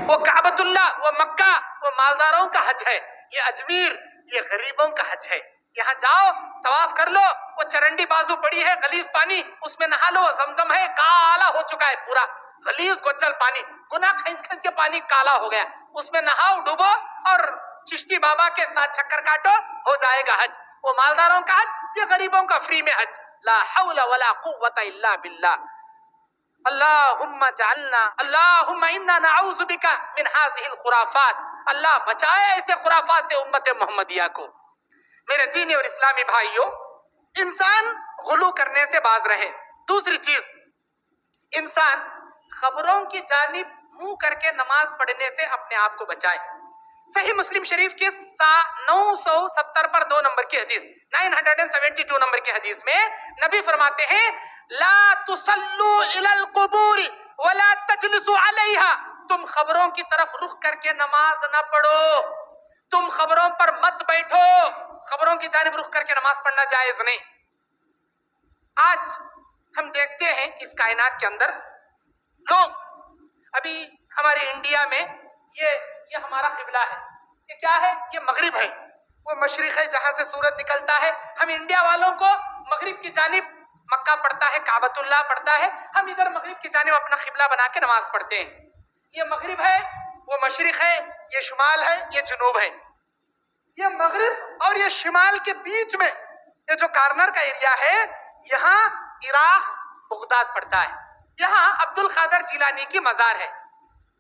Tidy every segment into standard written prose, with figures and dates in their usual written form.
وہ کعبۃ اللہ، وہ مکہ، وہ مالداروں کا حج ہے، یہ اجمیر یہ غریبوں کا حج ہے. یہاں جاؤ طواف کر لو، وہ چرنڈی بازو پڑی ہے غلیظ پانی، اس میں نہا لو، زمزم ہے کالا ہو چکا ہے پورا غلیظ گچل پانی، گناہ کھینچ کھینچ کے پانی کالا ہو گیا، اس میں نہاؤ ڈوبو اور چشتی بابا کے ساتھ چکر کاٹو، ہو جائے گا حج. وہ مالداروں کا حج، یہ غریبوں کا فری میں حج. لا حول ولا قوت الا باللہ. اللہم جعلنا، اللہم انا نعوذ بک من هذه الخرافات. اللہ بچائے ایسے خرافات سے امت محمدیہ کو. میرے دینی اور اسلامی بھائیوں، انسان غلو کرنے سے باز رہے. دوسری چیز، انسان خبروں کی جانب منہ کر کے نماز پڑھنے سے اپنے آپ کو بچائے. صحیح مسلم شریف کے 970 پر 2 نمبر کی حدیث، 972 نمبر کی حدیث میں نبی فرماتے ہیں لا تصلوا الى القبور ولا تجلسوا علیہا. تم خبروں کی طرف رخ کر کے نماز نہ پڑھو، تم خبروں پر مت بیٹھو. خبروں کی جانب رخ کر کے نماز پڑھنا جائز نہیں. آج ہم دیکھتے ہیں اس کائنات کے اندر لوگ، ابھی ہمارے انڈیا میں یہ ہمارا قبلہ ہے، یہ کیا ہے؟ یہ مغرب ہے، وہ مشرق ہے جہاں سے سورج نکلتا ہے. ہم انڈیا والوں کو مغرب کی جانب مکہ پڑتا ہے، کعبۃ اللہ پڑتا ہے، ہم ادھر مغرب کی جانب اپنا قبلہ بنا کے نماز پڑھتے ہیں. یہ مغرب ہے، وہ مشرق ہے، یہ شمال ہے، یہ جنوب ہے. یہ مغرب اور یہ شمال کے بیچ میں یہ جو کارنر کا ایریا ہے، یہاں عراق بغداد پڑتا ہے. یہاں عبد القادر جیلانی کی مزار ہے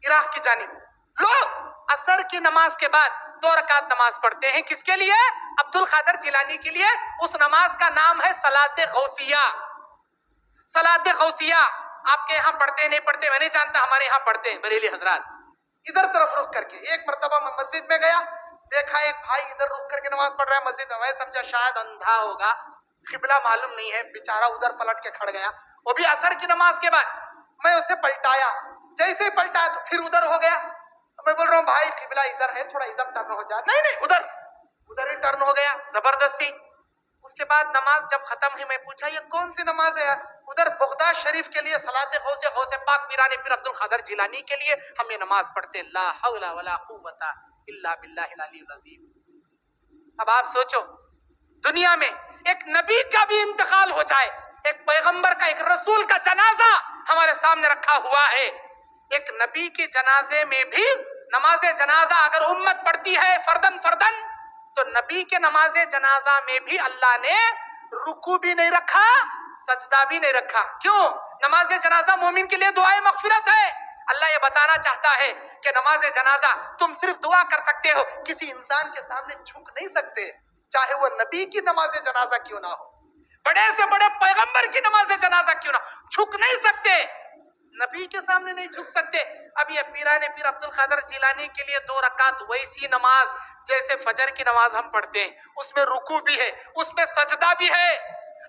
عراق کی جانب. لوگ عصر کی نماز کے بعد 2 رکعت نماز پڑھتے ہیں. کس کے لیے؟ عبد القادر جیلانی کے لیے. اس نماز کا نام ہے صلاۃ غوثیہ. صلاۃ غوثیہ. آپ کے یہاں پڑھتے نہیں پڑھتے میں نہیں جانتا، ہمارے یہاں پڑھتے ہیں بریلی حضرات. ادھر طرف رخ کر کے. ایک مرتبہ میں مسجد میں گیا، دیکھا ایک بھائی ادھر رخ کر کے نماز پڑھ رہا ہے مسجد میں. میں سمجھا شاید اندھا ہوگا، قبلہ معلوم نہیں ہے، بیچارہ ادھر پلٹ کے کھڑ گیا. وہ بھی عصر کی نماز کے بعد. میں اسے پلٹایا، جیسے ہی پلٹایا تو پھر ادھر ہو گیا. میں بول رہا ہوں بھائی قبلہ ادھر ہے، تھوڑا ادھر ٹرن ہو جائے. نہیں ادھر ہی ٹرن ہو گیا زبردستی. اس کے بعد نماز جب ختم ہوئی، میں پوچھا یہ کون سی نماز ہے یار؟ ادھر بغداد شریف کے لیے صلاۃ غوث پاک پیران پیر عبد القادر جیلانی کے لیے ہم یہ نماز پڑھتے. لا حول ولا قوت الا باللہ العلی العظیم. اب آپ سوچو، دنیا میں ایک نبی کا بھی انتقال ہو جائے، ایک پیغمبر کا، ایک رسول کا جنازہ ہمارے سامنے رکھا ہوا ہے. ایک نبی کے جنازے میں بھی نماز جنازہ اگر امت پڑھتی ہے فردن تو نبی کے نماز جنازہ میں بھی اللہ نے رکوع بھی نہیں رکھا، سجدہ بھی نہیں رکھا. کیوں؟ نماز جنازہ مومن کے لیے دعائے مغفرت ہے. اللہ یہ بتانا چاہتا ہے کہ نماز جنازہ تم صرف دعا کر سکتے ہو، کسی انسان کے سامنے جھک نہیں سکتے، چاہے وہ نبی کی نماز جنازہ کیوں نہ ہو، بڑے سے بڑے پیغمبر کی نماز جنازہ کیوں نہ ہو، جھک نہیں سکتے، نبی کے سامنے نہیں جھک سکتے. اب یہ پیران پیر عبد القادر جیلانی کے لیے 2 رکعت ویسی نماز جیسے فجر کی نماز ہم پڑھتے ہیں، اس میں رکوع بھی ہے، اس میں سجدہ بھی ہے.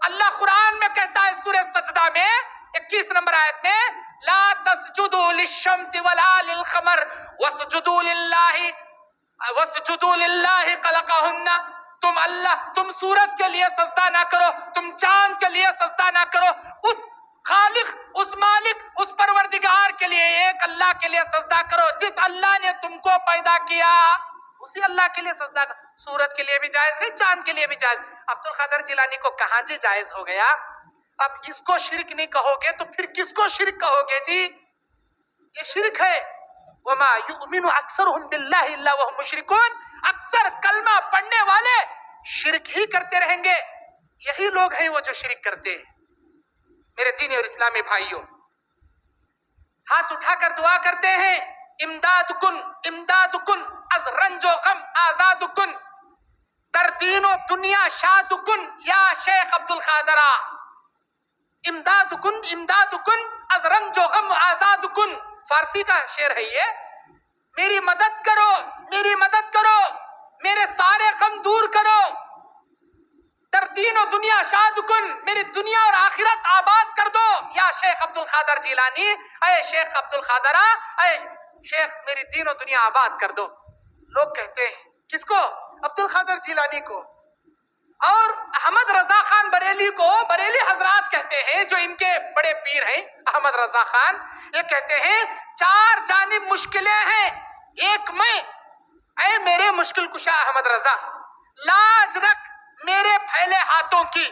اللہ قرآن میں کہتا ہے سورہ سجدہ میں 21 نمبر آیت میں لا تسجدوا للشمس ولا للقمر واسجدوا للہ خلقہن. تم سورج کے لیے سجدہ نہ کرو، تم چاند کے لیے سجدہ نہ کرو، اس خالق، اس مالک، اس پروردگار کے لیے، ایک اللہ کے لیے سجدہ کرو جس اللہ نے تم کو پیدا کیا، اسی اللہ کے لیے سجدہ کرو. سورج کے لیے بھی جائز نہیں، چاند کے لیے بھی جائز. عبد القادر جیلانی کو کہاں جی جائز ہو گیا؟ اب اس کو شرک نہیں کہو گے تو پھر کس کو شرک کہو گے جی؟ یہ شرک ہے. وما یؤمن اکثرهم باللہ الا وهم مشرکون. اکثر کلمہ پڑھنے والے شرک ہی کرتے رہیں گے. یہی لوگ ہیں وہ جو شرک کرتے ہیں. میرے دینی اور اسلامی بھائیوں، ہاتھ اٹھا کر دعا کرتے ہیں امداد کن از رنج و غم آزاد کن، در دین و دنیا شاد کن یا شیخ عبد القادر. امداد کن از رنج و غم آزاد کن. فارسی کا شعر ہے یہ. میری مدد کرو، میرے سارے غم دور کرو، در دین و دنیا شاد کن، میری دنیا اور آخرت آباد کر دو یا شیخ عبد القادر جیلانی. اے شیخ عبد القادر، اے شیخ میری دین و دنیا آباد کر دو. لوگ کہتے ہیں کس کو؟ عبد القادر جیلانی کو. اور احمد رضا خان بریلی کو بریلی حضرات کہتے ہیں، جو ان کے بڑے پیر ہیں احمد رضا خان، یہ کہتے ہیں 4 جانب مشکلیں ہیں، ایک میں، اے میرے مشکل کشا احمد رضا، لاج رکھ میرے پھیلے ہاتھوں کی،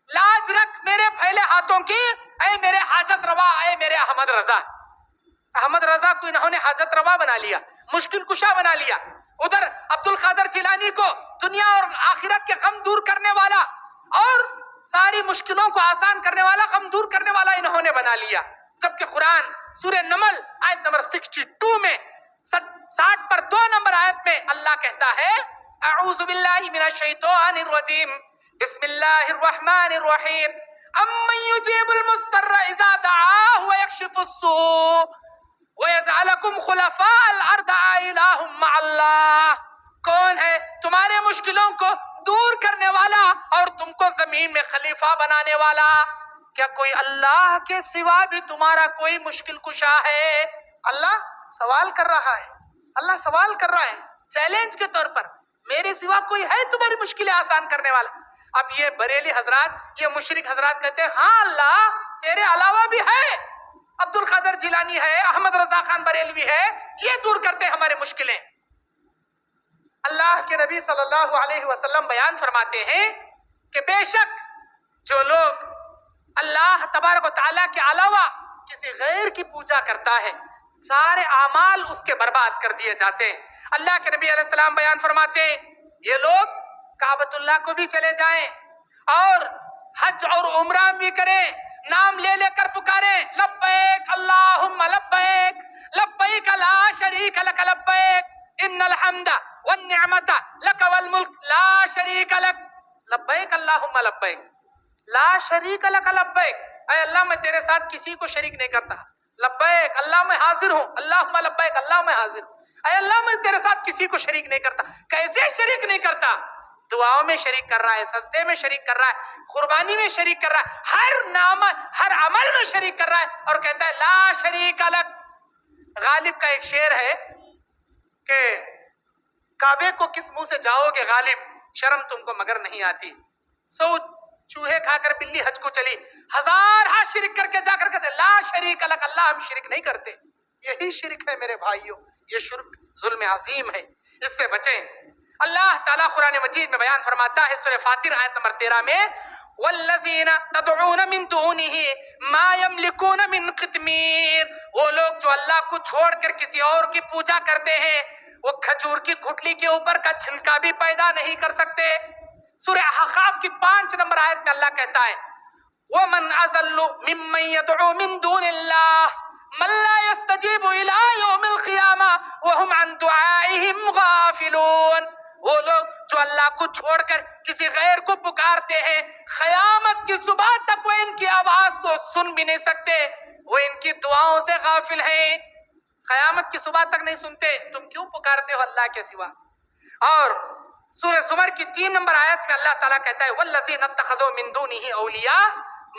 لاج رکھ میرے پھیلے ہاتھوں کی، اے میرے حاجت روا، اے میرے احمد رضا۔ احمد رضا کو انہوں نے حاجت روا بنا لیا، مشکل کشا بنا لیا۔ ادھر عبد القادر جیلانی کو دنیا اور آخرت کے غم دور کرنے والا اور ساری مشکلوں کو آسان کرنے والا، غم دور کرنے والا انہوں نے بنا لیا۔ جبکہ قرآن سورہ نمل آیت نمبر 62 میں 60 پر 2 نمبر آیت میں اللہ کہتا ہے، اعوذ باللہ من الشیطان الرجیم، بسم اللہ الرحمن الرحیم، امن یجیب المضطر اذا دعاہ ویکشف السوء وَيَجْعَلَكُمْ خُلَفَاءَ الْأَرْضِ أَإِلَٰهٌ مَّعَ اللَّهِ، کون ہے تمہارے مشکلوں کو دور کرنے والا اور تم کو زمین میں خلیفہ بنانے والا؟ کیا کوئی اللہ کے سوا بھی تمہارا کوئی مشکل کشا ہے؟ اللہ سوال کر رہا ہے، اللہ سوال کر رہا ہے چیلنج کے طور پر، میرے سوا کوئی ہے تمہاری مشکلیں آسان کرنے والا؟ اب یہ بریلی حضرات، یہ مشرک حضرات کہتے ہیں ہاں اللہ تیرے علاوہ بھی ہے، عبد القادر جیلانی ہے، احمد رضا خان بریلوی ہے، یہ دور کرتے ہمارے مشکلیں۔ اللہ کے نبی صلی اللہ علیہ وسلم بیان فرماتے ہیں کہ بے شک جو لوگ اللہ تبارک و تعالیٰ کے علاوہ کسی غیر کی پوجا کرتا ہے، سارے اعمال اس کے برباد کر دیے جاتے ہیں۔ اللہ کے نبی علیہ السلام بیان فرماتے ہیں یہ لوگ کعبۃ اللہ کو بھی چلے جائیں اور حج اور عمرہ بھی کریں، نام لے لے کر پکارے لبیک اللہم لبیک، لبیک لا شریک لک لبیک، ان الحمد والنعمت لک والملک لا شریک لک، لبیک اللہم لبیک لا شریک لک لبیک، اے اللہ میں تیرے ساتھ کسی کو شریک نہیں کرتا، لبیک اللہ میں حاضر ہوں، اللہم لبیک اللہ میں حاضر ہوں، اے اللہ میں تیرے ساتھ کسی کو شریک نہیں کرتا۔ کیسے شریک نہیں کرتا؟ دعاؤں میں شریک کر رہا ہے، سجدے میں شریک کر رہا ہے، قربانی میں شریک کر رہا ہے، ہر نام ہر عمل میں شریک کر رہا ہے، اور کہتا ہے لا شریک لک۔ غالب کا ایک شعر ہے کہ کعبے کو کس منہ سے جاؤ گے غالب، شرم تم کو مگر نہیں آتی، 100 چوہے کھا کر بلی حج کو چلی، 1000 ہاتھ شرک کر کے جا کر کہتے لا شریک لک، اللہ ہم شرک نہیں کرتے۔ یہی شرک ہے میرے بھائیوں، یہ شرک ظلم عظیم ہے، اس سے بچیں۔ اللہ تعالیٰ قرآن مجید میں بیان فرماتا ہے سورہ فاطر آیت نمبر 13 میں، وَالَّذِينَ تَدْعُونَ مِن دُونِهِ مَا يَمْلِكُونَ مِن قِطْمِيرٍ، وہ لوگ جو اللہ کو چھوڑ کر کسی اور کی پوجا کرتے ہیں، وہ کھجور کی گھٹلی کے اوپر کا چھلکا بھی پیدا نہیں کر سکتے۔ سورہ احقاف کی 5 نمبر آیت میں اللہ کہتا ہے وَمَنْ أَضَلُّ مِمَّن يَدْعُو مِن دُونِ اللَّهِ مَن لَّا يَسْتَجِيبُ إِلَىٰ يَوْمِ الْقِيَامَةِ وَهُمْ عَن دُعَائِهِمْ غَافِلُونَ، وہ لوگ جو اللہ کو چھوڑ کر کسی غیر کو پکارتے ہیں، قیامت کی صبح تک وہ ان کی آواز کو سن بھی نہیں سکتے، وہ ان کی دعاؤں سے غافل ہیں، قیامت کی صبح تک نہیں سنتے، تم کیوں پکارتے ہو اللہ کے سوا؟ اور سورہ زمر کی 3 نمبر آیت میں اللہ تعالیٰ کہتا ہے وَالَّذِينَ اتَّخَذُوا مِن دُونِهِ أَوْلِيَاءَ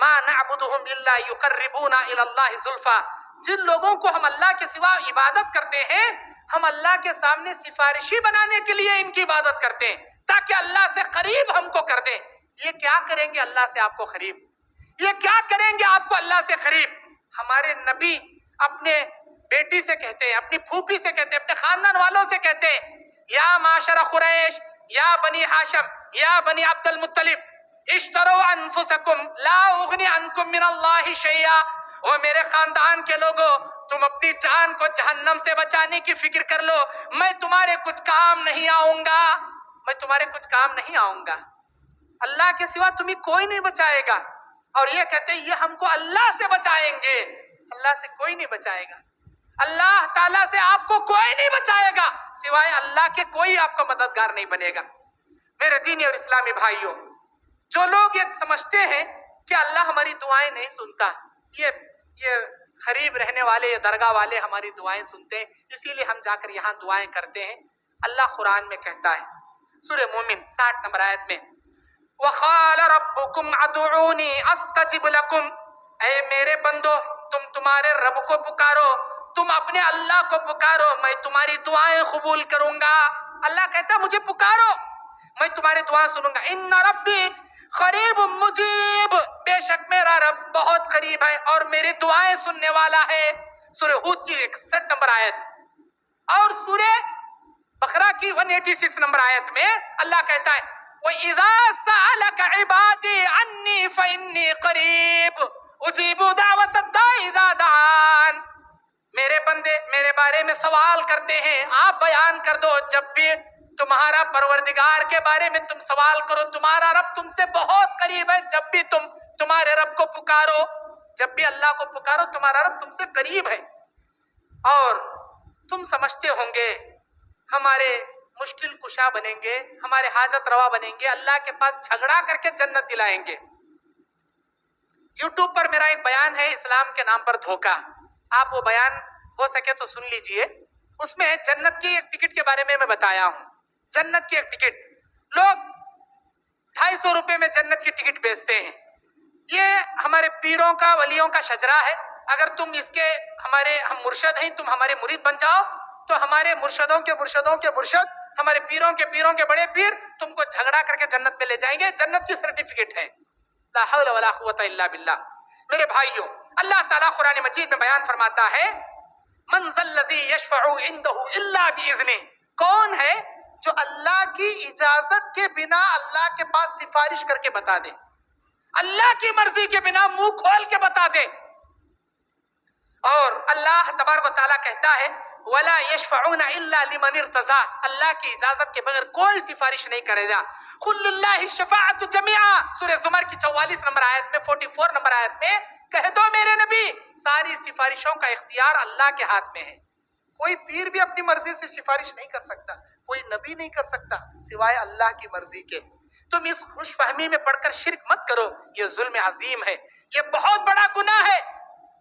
مَا نَعْبُدُهُمْ إِلَّا يُقَرِّبُونَ إِلَى اللَّهِ زُلْفَىٰ، جن لوگوں کو ہم اللہ کے سوا عبادت کرتے ہیں، ہم اللہ کے سامنے سفارشی بنانے کے لیے ان کی عبادت کرتے ہیں تاکہ اللہ سے قریب ہم کو کر دیں۔ یہ کیا کریں گے اللہ سے آپ کو قریب؟ یہ کیا کریں گے آپ کو اللہ سے قریب؟ ہمارے نبی اپنے بیٹی سے کہتے ہیں، اپنی پھوپھی سے کہتے ہیں، اپنے خاندان والوں سے کہتے ہیں یا معاشر قریش، یا بنی ہاشم، یا بنی عبد المطلب، اشتروا انفسکم لا اغنی عنکم من اللہ شیئا، او میرے خاندان کے لوگوں تم اپنی جان کو جہنم سے بچانے کی فکر کر لو، میں تمہارے کچھ کام نہیں آؤں گا، میں تمہارے کچھ کام نہیں آؤں گا، اللہ کے سوا تمہیں کوئی نہیں بچائے گا۔ اور یہ کہتے ہیں یہ ہم کو اللہ سے بچائیں گے، اللہ سے کوئی نہیں بچائے گا، اللہ تعالیٰ سے آپ کو کوئی نہیں بچائے گا، سوائے اللہ کے کوئی آپ کا مددگار نہیں بنے گا۔ میرے دینی اور اسلامی بھائیوں، جو لوگ یہ سمجھتے ہیں کہ اللہ ہماری دعائیں نہیں سنتا، یہ قریب رہنے والے، یہ درگاہ والے ہماری دعائیں سنتے ہیں، اسی لیے ہم جا کر یہاں دعائیں کرتے ہیں۔ اللہ قرآن میں کہتا ہے سورہ مومن 60 نمبر آیت میں وَقَالَ رَبُّكُمْ ادْعُونِي أَسْتَجِبْ لَكُمْ، اے میرے بندو تم تمہارے رب کو پکارو، تم اپنے اللہ کو پکارو، میں تمہاری دعائیں قبول کروں گا۔ اللہ کہتا ہے مجھے پکارو، میں تمہاری دعا سنوں گا. ان ربی قریب مجیب، بے شک میرا رب بہت قریب ہے اور میری دعائیں سننے والا ہے. سورہ ہود کی 61 نمبر آیت اور سورہ بقرہ کی 186 نمبر آیت میں اللہ کہتا ہے وَإِذَا سَأَلَكَ عِبَادِي عَنِّي فَإِنِّي قَرِيبٌ أُجِيبُ دَعْوَةَ الدَّاعِ إِذَا دَعَانِ. میرے بندے میرے بارے میں سوال کرتے ہیں، آپ بیان کر دو جب بھی تمہارا پروردگار کے بارے میں تم سوال کرو، تمہارا رب تم سے بہت قریب ہے. جب بھی تم تمہارے رب کو پکارو، جب بھی اللہ کو پکارو، تمہارا رب تم سے قریب ہے. اور تم سمجھتے ہوں گے ہمارے مشکل کشا بنیں گے، ہمارے حاجت روا بنیں گے، اللہ کے پاس جھگڑا کر کے جنت دلائیں گے. یوٹیوب پر میرا ایک بیان ہے اسلام کے نام پر دھوکہ، آپ وہ بیان ہو سکے تو سن لیجئے. اس میں جنت کی ایک ٹکٹ کے بارے میں بتایا ہوں. جنت کی ایک ٹکٹ لوگ 250 روپے میں جنت کی ٹکٹ بیچتے ہیں. یہ ہمارے پیروں کا ولیوں کا شجرا ہے. اگر تم اس کے ہم مرشد ہیں، تم ہمارے مرید بن جاؤ تو ہمارے مرشدوں کے مرشدوں کے مرشد، ہمارے پیروں کے بڑے پیر تم کو جھگڑا کر کے جنت میں لے جائیں گے. جنت کی سرٹیفکیٹ ہے. لا حول ولا قوت الا باللہ. میرے بھائیوں، اللہ تعالیٰ قرآن مجید میں بیان فرماتا ہے من ذا الذی یشفع عنده الا باذنہ. کون ہے جو اللہ کی اجازت کے بنا اللہ کے پاس سفارش کر کے بتا دے، اللہ کی مرضی کے بنا منہ کھول کے بتا دے. اور اللہ تبارک و تعالیٰ کہتا ہے وَلَا يَشْفَعُونَ إِلَّا لِمَنِ ارْتَضَىٰ. اللہ کی اجازت کے بغیر کوئی سفارش نہیں کرے گا. قُلْ لِلَّهِ الشَّفَاعَةُ جَمِيعًا. سورہ زمر کی 44 نمبر آیت میں 44 نمبر آیت میں کہہ دو میرے نبی ساری سفارشوں کا اختیار اللہ کے ہاتھ میں ہے. کوئی پیر بھی اپنی مرضی سے سفارش نہیں کر سکتا، کوئی نبی نہیں کر سکتا سوائے اللہ کی مرضی کے. تم اس خوش فہمی میں پڑھ کر شرک مت کرو، یہ ظلم عظیم ہے، یہ بہت بڑا گناہ ہے.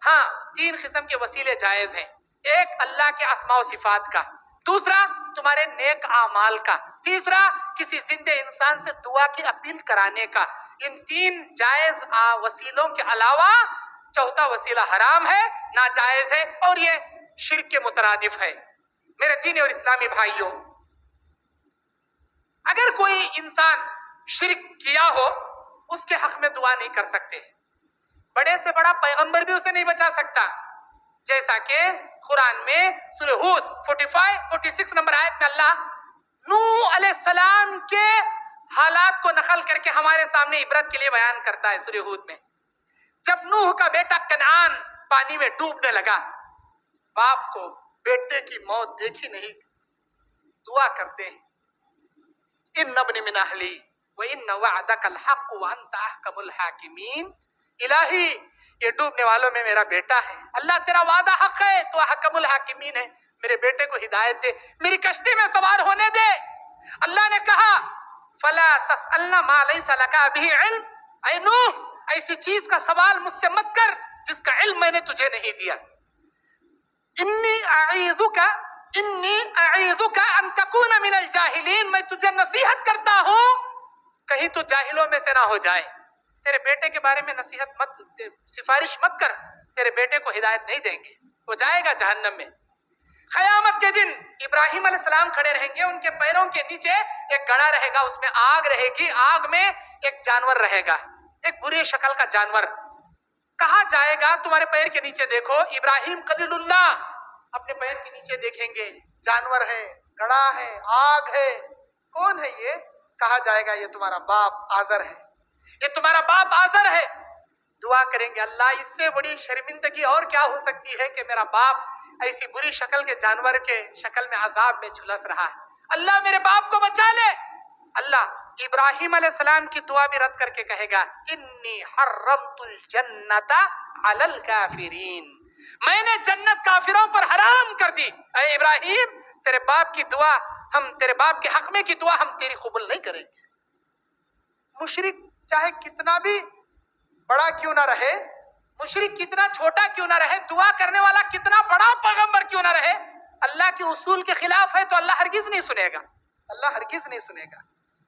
ہاں 3 قسم کے وسیلے جائز ہیں. ایک اللہ کے اسماء و صفات کا، دوسرا تمہارے نیک اعمال کا، تیسرا کسی زندہ انسان سے دعا کی اپیل کرانے کا. ان 3 جائز وسیلوں کے علاوہ چوتھا وسیلہ حرام ہے، ناجائز ہے اور یہ شرک کے مترادف ہے. میرے دینی اور اسلامی بھائیوں، اگر کوئی انسان شرک کیا ہو اس کے حق میں دعا نہیں کر سکتے. بڑے سے بڑا پیغمبر بھی اسے نہیں بچا سکتا. جیسا کہ قرآن میں سورہ ہود 46 نمبر آیت میں اللہ نوح علیہ السلام کے حالات کو نقل کر کے ہمارے سامنے عبرت کے لیے بیان کرتا ہے. سورہ ہود میں جب نوح کا بیٹا کنعان پانی میں ڈوبنے لگا، باپ کو بیٹے کی موت دیکھی نہیں، دعا کرتے ہیں ان ابن من اہلی وان وعدک الحق وانت احکم الحاکمین. الہی یہ ڈوبنے والوں میں میرا بیٹا ہے، اللہ تیرا وعدہ حق ہے، تو حکم الحاکمین ہے، میرے بیٹے کو ہدایت دے، میری کشتی میں سوار ہونے دے. اللہ نے کہا فلا تسألنا ما لیس لک بہ علم. اے نوح ایسی چیز کا سوال مجھ سے مت کر جس کا علم میں نے تجھے نہیں دیا. انی اعیذک ان تکون من الجاہلین. میں تجھے نصیحت کرتا ہوں کہیں تو جاہلوں میں سے نہ ہو جائے. تیرے بیٹے کے بارے میں نصیحت مت، سفارش مت کر، تیرے بیٹے کو ہدایت نہیں دیں گے، وہ جائے گا جہنم میں. قیامت کے دن ابراہیم علیہ السلام کھڑے رہیں گے، ان کے پیروں کے نیچے ایک گڑھا رہے گا، اس میں آگ رہے گی، آگ میں ایک جانور رہے گا، ایک بری شکل کا جانور. کہا جائے گا تمہارے پیر کے نیچے دیکھو. ابراہیم خلیل اللہ اپنے پیر کے نیچے دیکھیں گے، جانور ہے، گڑھا ہے، آگ ہے. کون ہے یہ؟ کہا جائے گا یہ تمہارا باپ آزر ہے، یہ تمہارا باپ آزر ہے. دعا کریں گے اللہ اس سے بڑی شرمندگی اور کیا ہو سکتی ہے کہ میرا باپ ایسی بری شکل کے جانور کے شکل میں عذاب میں جھلس رہا ہے، اللہ میرے باپ کو بچا لے. اللہ ابراہیم علیہ السلام کی دعا بھی رد کر کے کہے گا انی حرمت الجنت علی الکافرین. میں نے جنت کافروں پر حرام کر دی. اے ابراہیم تیرے باپ کی دعا، ہم تیرے باپ کے حق میں کی دعا ہم تیری قبول نہیں کریں گے. مشرک چاہے کتنا بھی بڑا کیوں نہ رہے، مشرک کتنا چھوٹا کیوں نہ رہے، دعا کرنے والا کتنا بڑا پیغمبر کیوں نہ رہے، اللہ کے اصول کے خلاف ہے تو اللہ ہرگز نہیں سنے گا، اللہ ہرگز نہیں سنے گا.